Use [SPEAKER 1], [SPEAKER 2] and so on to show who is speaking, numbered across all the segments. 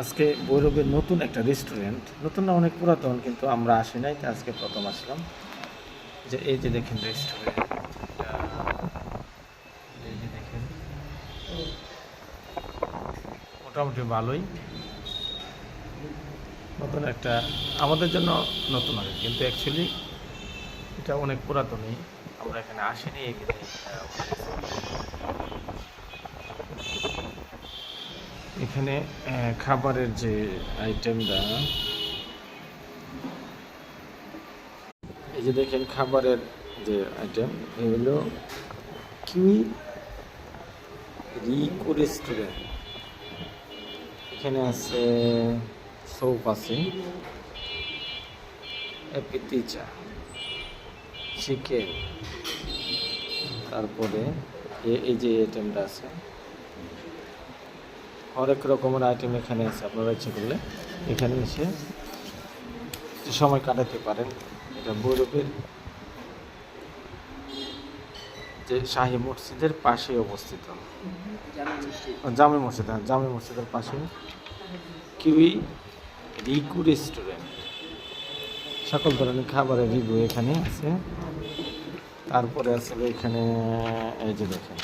[SPEAKER 1] আজকে ভৈরবের নতুন একটা রেস্টুরেন্ট, নতুন না অনেক পুরাতন, কিন্তু আমরা আসি নাই, তো আজকে প্রথম আসলাম। যে এই যে দেখেন রেস্টুরেন্ট, এই যে দেখেন মোটামুটি ভালোই, নতুন একটা আমাদের জন্য নতুন হবে, কিন্তু অ্যাকচুয়ালি এটা অনেক পুরাতনই। আমরা এখানে আসিনি এখানে। এখানে খাবারের যে আইটেমটা, এই যে দেখেন খাবারের যে আইটেম, এগুলো কিউই রিকো রেস্টুরেন্ট। এখানে আছে স্যুপ, আছে পিৎজা, চিকেন, তারপরে এই যে আইটেমটা আছে, অনেক রকমের আইটেম এখানে আছে। আপনারা ইচ্ছে করলে এখানে এসে সময় কাটাতে পারেন। এটা ভৈরবের যে শাহী মসজিদের পাশে অবস্থিত, জামে মসজিদ, হ্যাঁ জামে মসজিদের পাশে কিউই রিকো রেস্টুরেন্ট। সকল ধরনের খাবারের রিভিউ এখানে আছে। তারপরে আছে এখানে, এই যে দেখেন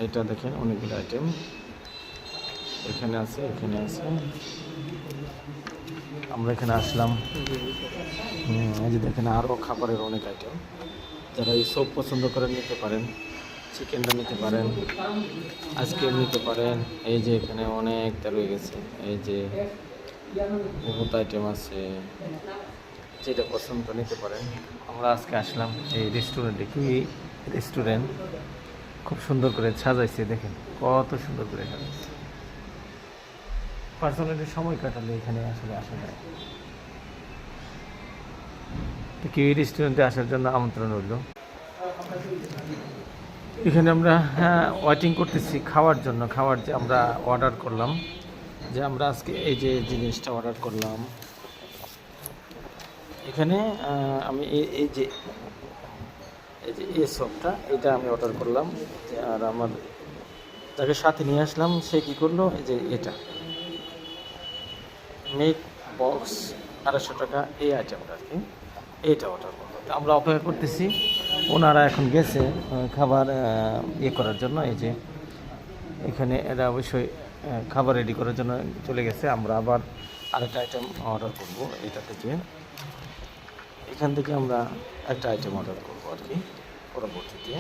[SPEAKER 1] এটা দেখেন অনেকগুলো আইটেম এখানে আছে, এখানে আছে। আমরা এখানে আসলাম, এই যে দেখেন আরও খাবারের অনেক আইটেম। যারা এই সব পছন্দ করেন নিতে পারেন, চিকেনটা নিতে পারেন, আইসক্রিম নিতে পারেন। এই যে এখানে অনেকটা রয়ে গেছে, এই যে বহুত আইটেম আছে, যেটা পছন্দ নিতে পারেন। আমরা আজকে আসলাম এই রেস্টুরেন্টে, কি রেস্টুরেন্ট খুব সুন্দর করে সাজাইছে, দেখেন কত সুন্দর করে সাজাইছে। পার্সোনালি সময় কাটালে এখানে আসলে আসা যায়। তো কি রেস্টুরেন্টে আসার জন্য আমন্ত্রণ রইল। এখানে আমরা ওয়েটিং করতেছি খাওয়ার জন্য, খাওয়ার যে আমরা অর্ডার করলাম, যে আমরা আজকে এই যে জিনিসটা অর্ডার করলাম। এখানে আমি এই যে এই সবটা, এটা আমি অর্ডার করলাম। আর আমার তাকে সাথে নিয়ে আসলাম, সে কী করলো, এই যে এটা মিট বক্স 250 টাকা, এই আইটেমটা আর কি, এইটা অর্ডার করলো। তো আমরা অপেক্ষা করতেছি, ওনারা এখন গেছে খাবার ইয়ে করার জন্য। এই যে এখানে এরা অবশ্যই খাবার রেডি করার জন্য চলে গেছে। আমরা আবার আরেকটা আইটেম অর্ডার করব এটা থেকে, এখান থেকে আমরা একটা আইটেম অর্ডার করবো আর কি পরবর্তীতে।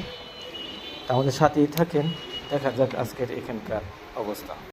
[SPEAKER 1] তা আমাদের সাথেই থাকেন, দেখা যাক আজকের এখানকার অবস্থা।